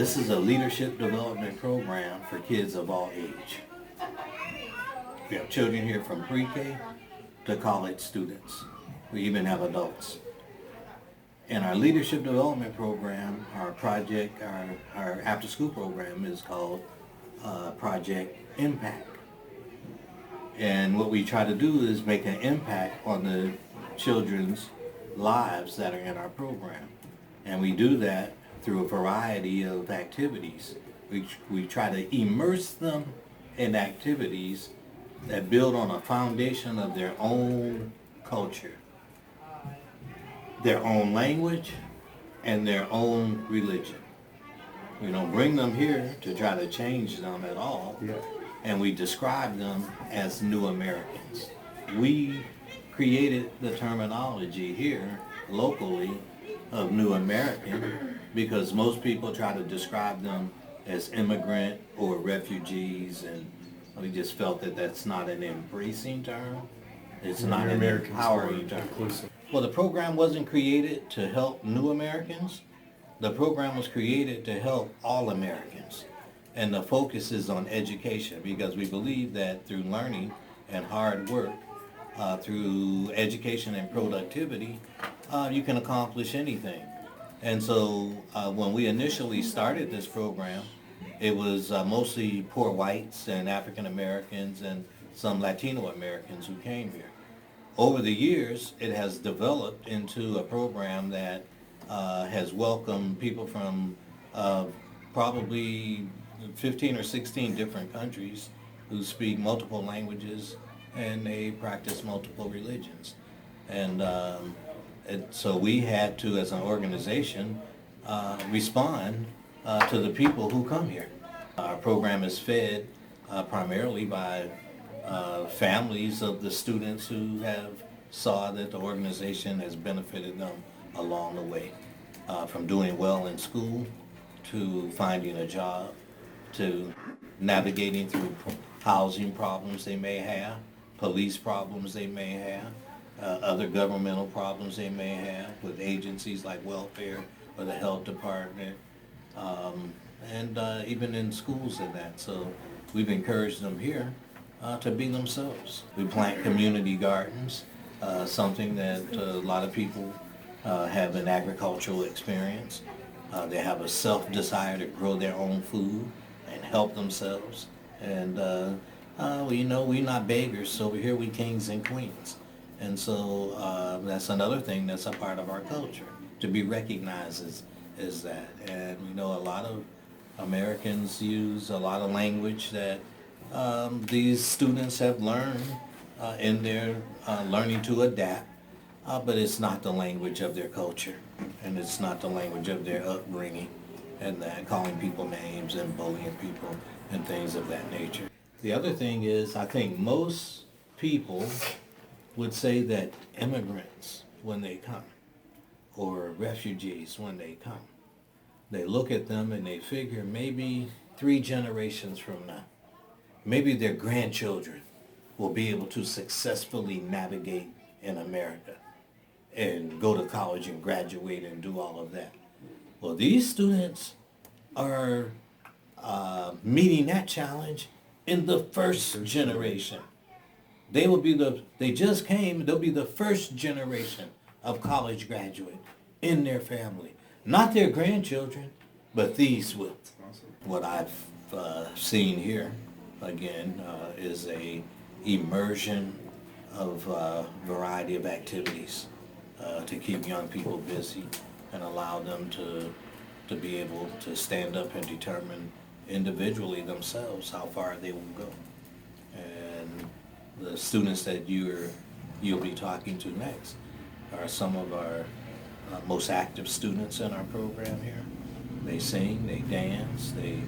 This is a leadership development program for kids of all age. We have children here from pre-K to college students. We even have adults. And our leadership development program, our project, our after-school program is called Project Impact. And what we try to do is make an impact on the children's lives that are in our program. And we do that through a variety of activities. We try to immerse them in activities that build on a foundation of their own culture, their own language, and their own religion. We don't bring them here to try to change them at all, and we describe them as new Americans. We created the terminology here locally of new American because most people try to describe them as immigrant or refugees, and we just felt that that's not an embracing term. It's not an empowering term. Well, the program wasn't created to help new Americans. The program was created to help all Americans. And the focus is on education because we believe that through learning and hard work, through education and productivity, you can accomplish anything. And so when we initially started this program, it was mostly poor whites and African Americans and some Latino Americans who came here. Over the years, it has developed into a program that has welcomed people from probably 15 or 16 different countries who speak multiple languages and they practice multiple religions. And so we had to, as an organization, respond to the people who come here. Our program is fed primarily by families of the students who have saw that the organization has benefited them along the way, from doing well in school to finding a job to navigating through housing problems they may have, police problems they may have, other governmental problems they may have with agencies like welfare or the health department, and even in schools and that. So we've encouraged them here to be themselves. We plant community gardens, something that a lot of people have an agricultural experience. They have a self-desire to grow their own food and help themselves. And we know we're not beggars, so we're here, we kings and queens. And so that's another thing that's a part of our culture, to be recognized as that. And we know a lot of Americans use a lot of language that these students have learned in their learning to adapt, but it's not the language of their culture, and it's not the language of their upbringing, and that calling people names and bullying people and things of that nature. The other thing is, I think most people would say that immigrants, when they come, or refugees when they come, they look at them and they figure maybe 3 generations from now, maybe their grandchildren will be able to successfully navigate in America and go to college and graduate and do all of that. Well, these students are meeting that challenge in the first generation. They just came, they'll be the first generation of college graduate in their family. Not their grandchildren, but these will. What I've seen here, again, is a immersion of a variety of activities to keep young people busy and allow them to be able to stand up and determine individually themselves how far they will go. And the students that you'll be talking to next are some of our most active students in our program here. They sing, they dance, they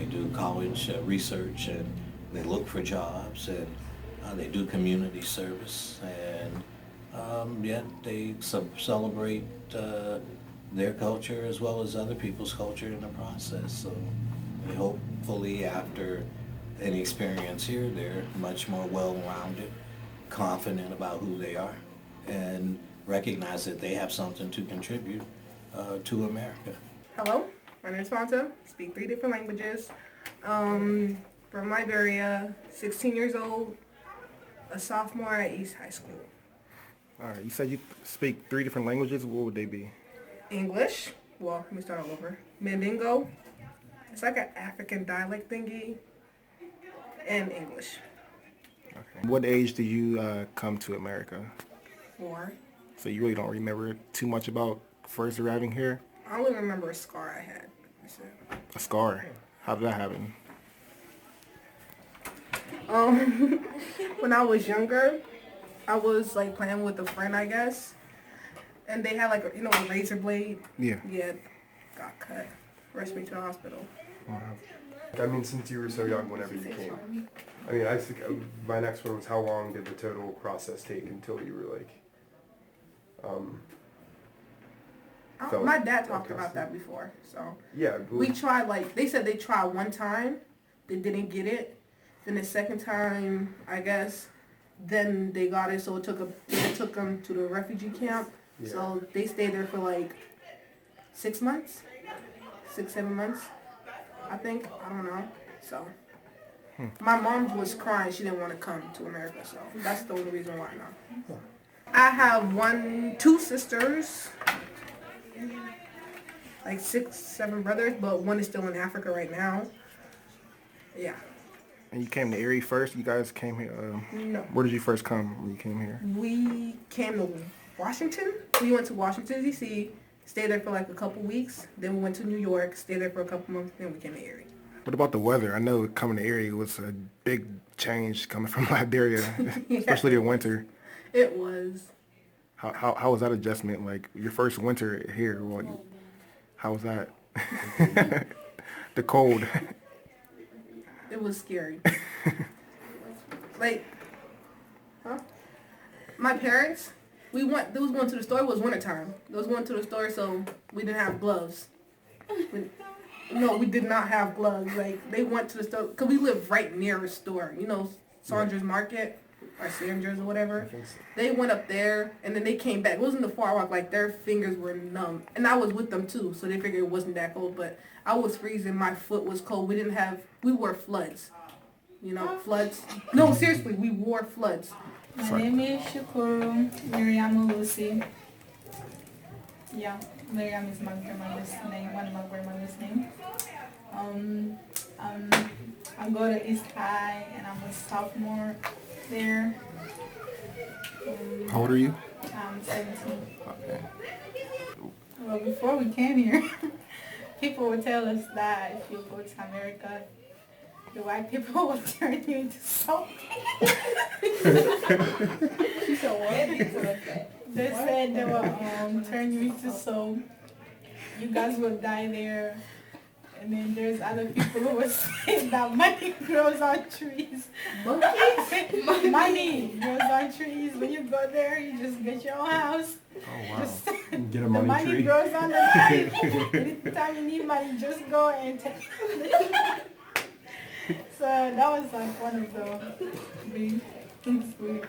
do college research, and they look for jobs, and they do community service, and yet they celebrate their culture as well as other people's culture in the process. So we hopefully after an experience here, they're much more well-rounded, confident about who they are, and recognize that they have something to contribute to America. Hello, My name is Fanta. Speak 3 different languages. From Liberia, 16 years old, a sophomore at East High School. All right, you said you speak 3 different languages. What would they be? English. Well, let me start all over. Mandingo. It's like an African dialect thingy. And English. Okay. What age did you come to America? 4. So you really don't remember too much about first arriving here? I only remember a scar I had. That's it. A scar. How did that happen? When I was younger, I was like playing with a friend, I guess, and they had like a razor blade. Yeah. Yeah, got cut. Rushed me to the hospital. Wow. I mean, since you were so young whenever you came, I mean, I think my next one was how long did the total process take until you were like, felt My dad talked like about that before, so yeah, we tried. Like they said, they tried one time, they didn't get it. Then the second time, I guess, then they got it. So it took them to the refugee camp. Yeah. So they stayed there for like 6 months, 7 months, I think. I don't know. So my mom was crying. She didn't want to come to America. So that's the only reason why now. I have 2 sisters, like 6, 7 brothers, but one is still in Africa right now. Yeah. And you came to Erie first? You guys came here? No. Where did you first come when you came here? We came to Washington. We went to Washington, D.C., stayed there for like a couple weeks. Then we went to New York, stayed there for a couple months. Then we came to Erie. What about the weather? I know coming to Erie was a big change coming from Liberia, Yeah. especially the winter. It was. How was that adjustment? Like your first winter here, how was that? The cold. It was scary. Like, my parents, they was going to the store. It was wintertime. They was going to the store, so we didn't have gloves. We did not have gloves. Like, they went to the store, because we live right near a store. Saunders Market, or Sanders or whatever. I think so. They went up there, and then they came back. It wasn't the far walk. Like, their fingers were numb. And I was with them, too, so they figured it wasn't that cold. But I was freezing. My foot was cold. We wore floods. Floods. No, seriously, we wore floods. My name is Shukuru Miriam Lucy. Yeah, Miriam is my grandmother's name, one of my grandmother's name. I go to East High and I'm a sophomore there. How old are you? I'm 17. Okay. Well, before we came here, people would tell us that if you go to America, the white people will turn you into soap. She said, what? They said they will turn you into soap. You guys will die there. And then there's other people who will say that money grows on trees. Money grows on trees. When you go there, you just get your own house. Oh, wow. Just, Get a the money money tree. grows on the tree. Anytime you need money, just go and take it. So that was like one of the big things we.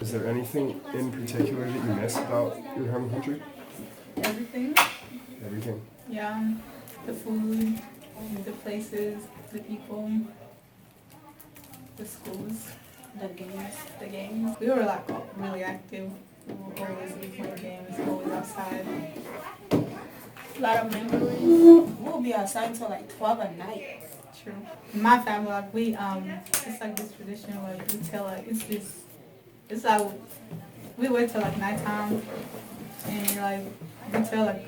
Is there anything in particular that you miss about your home country? Everything. Everything. Yeah, the food, the places, the people, the schools, the games. We were like really active. We were always playing games, always outside. A lot of memories. We'll be outside till like 12 at night. True. In my family, like we it's like this tradition where we tell like it's like we wait till like nighttime and like we tell like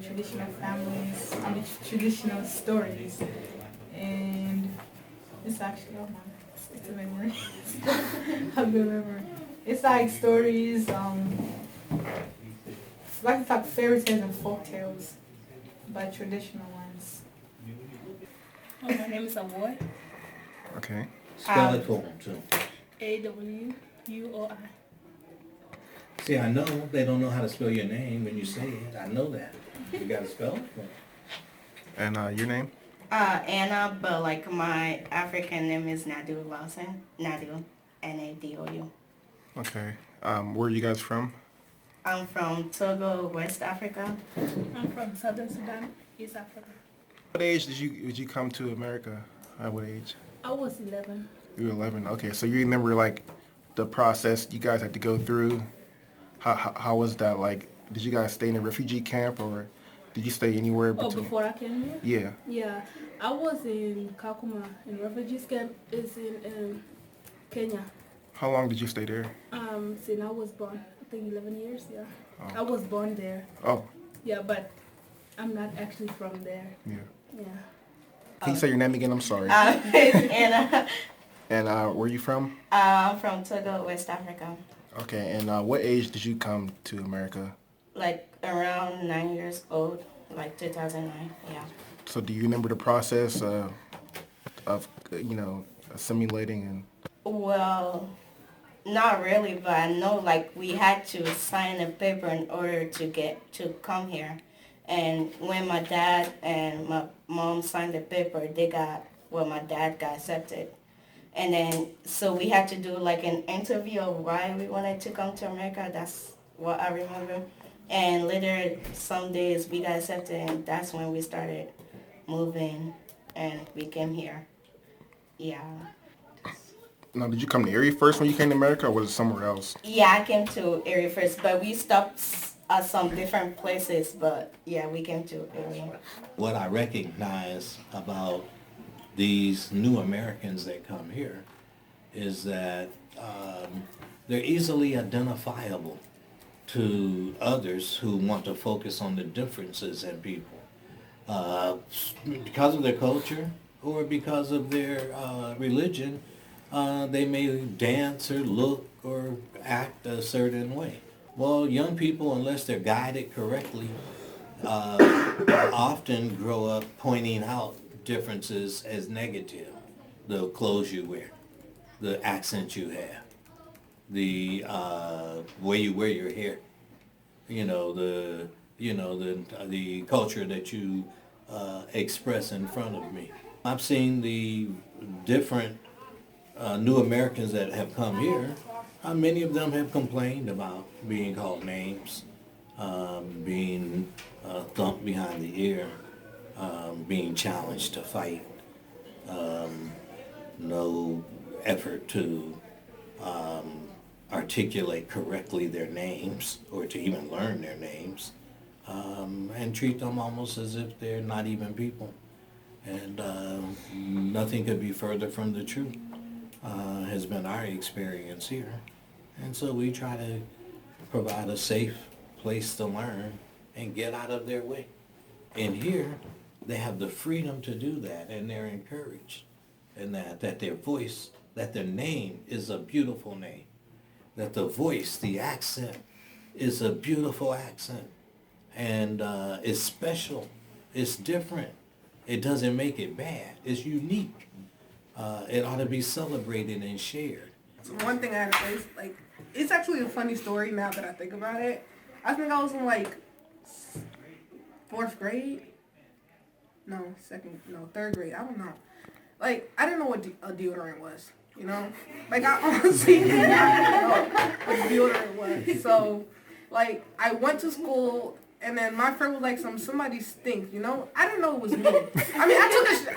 traditional families, traditional stories, and it's actually it's a memory. A good memory. It's like stories, like fairy tales and folk tales, but traditional ones. Oh, my name is Avoy. Okay. Spell it for them, too. AWUOI. See, I know they don't know how to spell your name when you say it. I know that. You got to spell it for them. And your name? Anna, but like my African name is Nadu Lawson. Nadu, Nadou. Okay. Where are you guys from? I'm from Togo, West Africa. I'm from Southern Sudan, East Africa. What age did you come to America? At what age? I was 11. You were 11. Okay, so you remember like the process you guys had to go through. How was that like? Did you guys stay in a refugee camp or did you stay anywhere Oh, between? before I came here? Yeah. Yeah, I was in Kakuma in refugees camp. It's in Kenya. How long did you stay there? Since I was born, I think 11 years. Yeah, Oh. I was born there. Oh, Yeah, but I'm not actually from there. yeah. Yeah, Can you say your name again? I'm sorry. And And where you from? I'm from Togo, West Africa. Okay, and what age did you come to America? Like around 9 years old, like 2009. Yeah. So do you remember the process of assimilating and? Well, not really, but I know like we had to sign a paper in order to come here. And when my dad and my mom signed the paper, my dad got accepted. And then, so we had to do like an interview of why we wanted to come to America. That's what I remember. And later, some days we got accepted, and that's when we started moving, and we came here. Yeah. Now, did you come to Erie first when you came to America, or was it somewhere else? Yeah, I came to Erie first, but we stopped at some different places, but yeah, we came to Erie. What I recognize about these new Americans that come here is that they're easily identifiable to others who want to focus on the differences in people because of their culture or because of their religion. They may dance or look or act a certain way. Well, young people, unless they're guided correctly, often grow up pointing out differences as negative. The clothes you wear, the accent you have, the way you wear your hair, the culture that you express in front of me. I've seen the different new Americans that have come here. Many of them have complained about being called names, being thumped behind the ear, being challenged to fight, no effort to articulate correctly their names or to even learn their names, and treat them almost as if they're not even people. And nothing could be further from the truth, has been our experience here. And so we try to provide a safe place to learn and get out of their way. And here, they have the freedom to do that, and they're encouraged. And that their voice, that their name is a beautiful name. That the voice, the accent, is a beautiful accent. And it's special. It's different. It doesn't make it bad. It's unique. It ought to be celebrated and shared. One thing I had to say is, like, it's actually a funny story now that I think about it. I think I was in, like, 4th grade. Third grade. I don't know. Like, I didn't know what a deodorant was, you know? Like, I honestly did not know what deodorant was. So, like, I went to school, and then my friend was like, somebody stinks, you know? I didn't know it was me. I mean,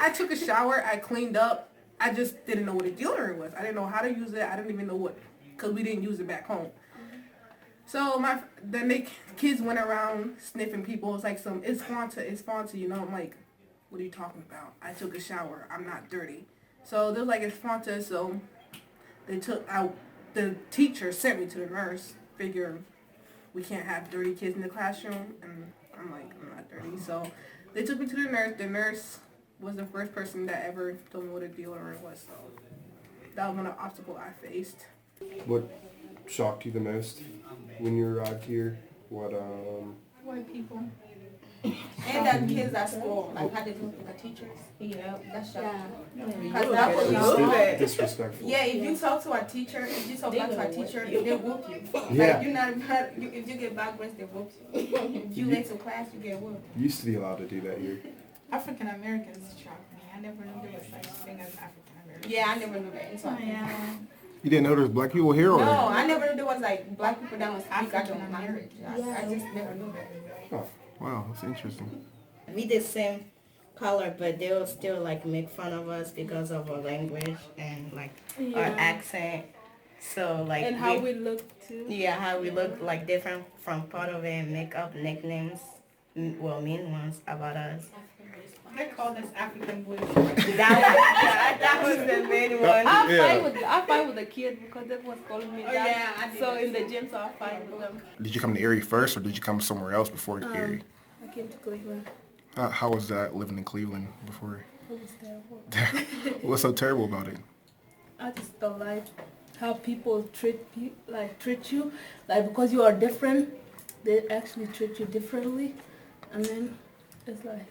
I took a shower, I cleaned up. I just didn't know what a deodorant was. I didn't know how to use it. I didn't even know because we didn't use it back home. So then kids went around sniffing people. It's like it's Fanta, you know? I'm like, what are you talking about? I took a shower. I'm not dirty. So they're like, it's Fanta. So the teacher sent me to the nurse. Figure we can't have dirty kids in the classroom. And I'm like, I'm not dirty. So they took me to the nurse. The nurse was the first person that ever told me what a deodorant was. So that was one of the obstacles I faced. What shocked you the most when you arrived here? What white people. And the kids at school, like how they do with the teachers. Yeah, That's yeah. shocking. Because that was Dis- disrespectful? Yeah, if you talk to a teacher, if you talk back to a teacher, they whoop you. Yeah. Like, you're not bad. If you get bad grades, they whoop you. If you late to class, you get whooped. You used to be allowed to do that here. African Americans shocked me. I never knew there was such a thing as African Americans. Yeah, I never knew that. It's okay. Yeah. You didn't know there's black people here, or? No, I never knew there was was like black people that must speak African American. I just never knew that. Wow, that's interesting. We the same color, but they will still like make fun of us because of our language and like our accent. So like And how we look too. yeah, how we look like different from part of it and make up nicknames, mean ones about us. They call us African boys. That was the main one. I fight with the kid because they was calling me that. yeah, I did So that in the gym, so I fight with them. Did you come to Erie first, or did you come somewhere else before Erie? I came to Cleveland. How was that living in Cleveland before? It was terrible. What's so terrible about it? I just don't like how people treat you, like because you are different, they actually treat you differently, and then it's like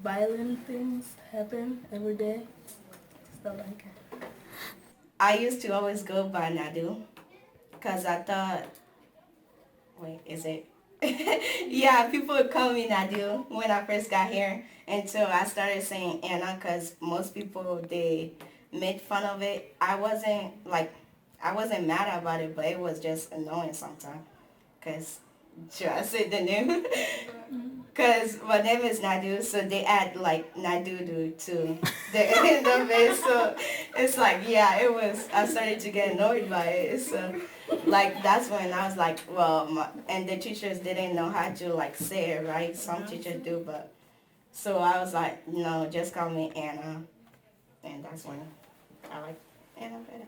violent things happen every day. Just don't like it. I used to always go by Nadu because I thought, wait, is it? Yeah, people would call me Nadu when I first got here until I started saying Anna because most people, they made fun of it. I wasn't mad about it, but it was just annoying sometimes because should I say the name? Because my name is Nadu, so they add like Nadudu to the end of it. So it's like, yeah, it was, I started to get annoyed by it. So like that's when I was like, well, and the teachers didn't know how to like say it right. Some teachers do, but so I was like, no, just call me Anna. And that's when I like Anna better.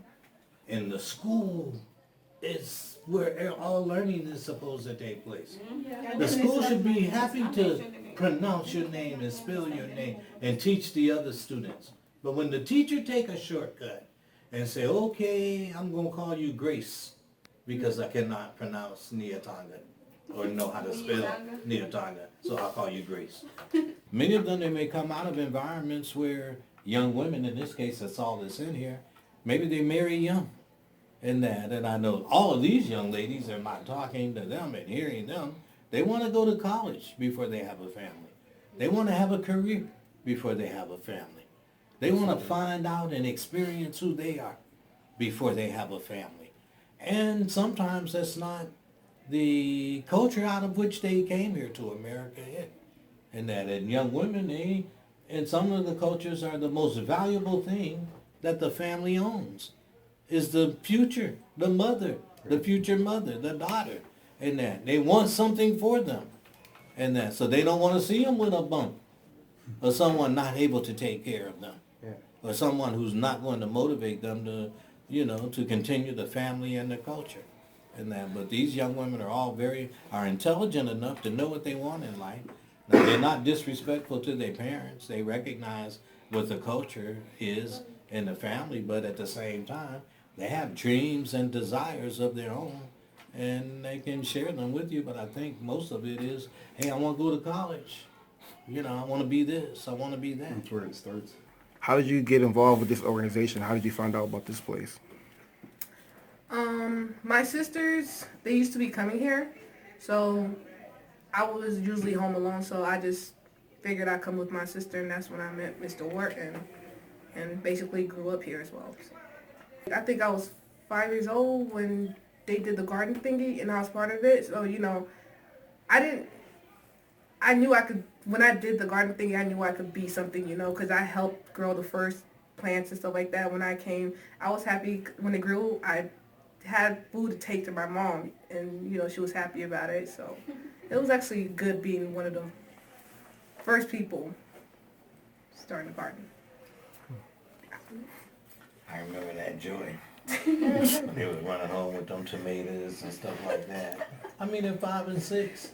In the school is where all learning is supposed to take place. The school should be happy to pronounce your name and spell your name and teach the other students. But when the teacher take a shortcut and say, okay, I'm going to call you Grace because I cannot pronounce Neotonga or know how to spell Neotonga, so I'll call you Grace. Many of them, they may come out of environments where young women, in this case, that's all that's in here, maybe they marry young. And I know all of these young ladies, am I talking to them and hearing them, they want to go to college before they have a family. They want to have a career before they have a family. They want to find out and experience who they are before they have a family. And sometimes that's not the culture out of which they came here to America in. And young women, in some of the cultures are the most valuable thing that the family owns. Is the future, the mother, the future mother, the daughter, and that. They want something for them, and that. So they don't want to see them with a bump, or someone not able to take care of them, or someone who's not going to motivate them to, to continue the family and the culture, and that. But these young women are intelligent enough to know what they want in life. Now, they're not disrespectful to their parents. They recognize what the culture is in the family, but at the same time, they have dreams and desires of their own, and they can share them with you. But I think most of it is, hey, I want to go to college. I want to be this. I want to be that. That's where it starts. How did you get involved with this organization? How did you find out about this place? My sisters, they used to be coming here, so I was usually home alone, so I just figured I'd come with my sister, and that's when I met Mr. Wharton and basically grew up here as well. So I think I was 5 years old when they did the garden thingy, and I was part of it. So, I knew I could, when I did the garden thingy, I knew I could be something, because I helped grow the first plants and stuff like that. When I came, I was happy when it grew. I had food to take to my mom, and, she was happy about it. So it was actually good being one of the first people starting a garden. I remember that joy. When they was running home with them tomatoes and stuff like that. I mean, in 5 and 6,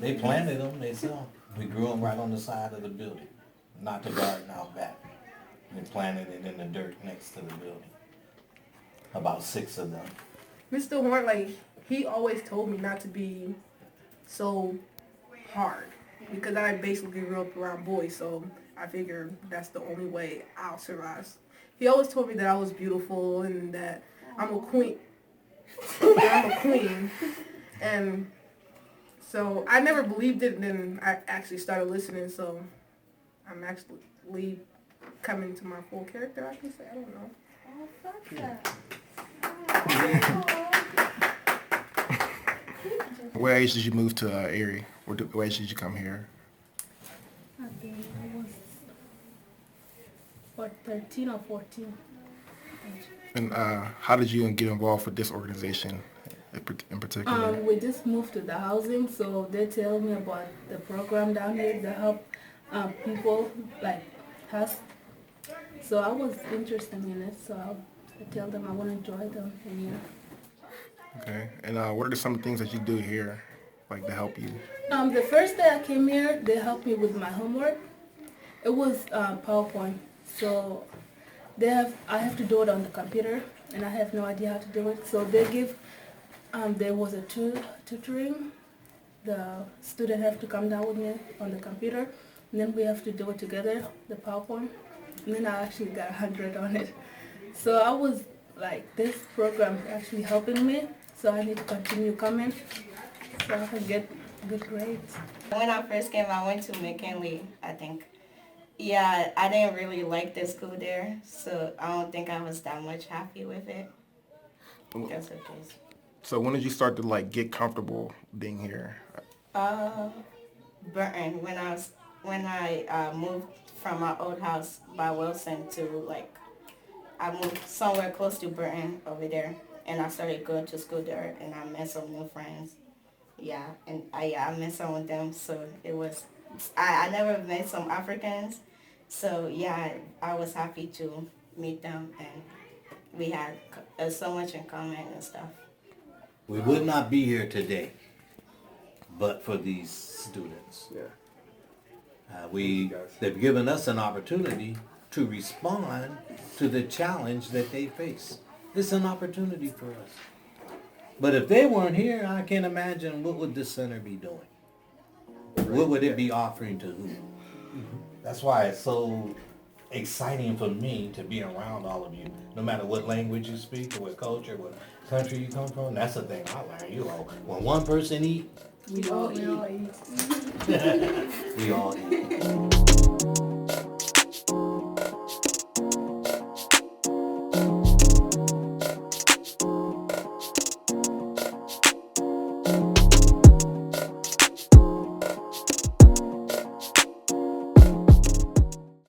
they planted them, they saw. We grew them right on the side of the building, not the garden out back. We planted it in the dirt next to the building. About 6 of them. Mr. Horn, he always told me not to be so hard because I basically grew up around boys, so I figured that's the only way I'll survive. He always told me that I was beautiful and that I'm a queen. And so I never believed it, and then I actually started listening, so I'm actually coming to my full character, I can say. I don't know. Oh, fuck that. What age did you move to Erie? What age did you come here? I think I was, what, 13 or 14. And how did you get involved with this organization in particular? We just moved to the housing, so they tell me about the program down here to help people like us. So I was interested in it, so I tell them I want to join them in here. Okay. And what are some of the things that you do here, like to help you? The first day I came here, they helped me with my homework. It was PowerPoint, so I have to do it on the computer, and I have no idea how to do it. So they give, there was a tutoring. The student have to come down with me on the computer, and then we have to do it together, the PowerPoint. And then I actually got 100 on it. So I was like, this program is actually helping me, so I need to continue coming so I can get good grades. When I first came, I went to McKinley, I think. Yeah, I didn't really like the school there, so I don't think I was that much happy with it. That's okay. So when did you start to like get comfortable being here? Burton, when I moved from my old house by Wilson to I moved somewhere close to Burton over there, and I started going to school there, and I met some new friends. Yeah, and I met some of them, so it was, I never met some Africans, so yeah, I was happy to meet them, and we had so much in common and stuff. We would not be here today, but for these students. Yeah. They've given us an opportunity to respond to the challenge that they face. It's an opportunity for us. But if they weren't here, I can't imagine what would this center be doing. What would it be offering to who? That's why it's so exciting for me to be around all of you, no matter what language you speak or what culture, what country you come from. That's the thing I learned. You all, when one person eat, We all eat. we all eat.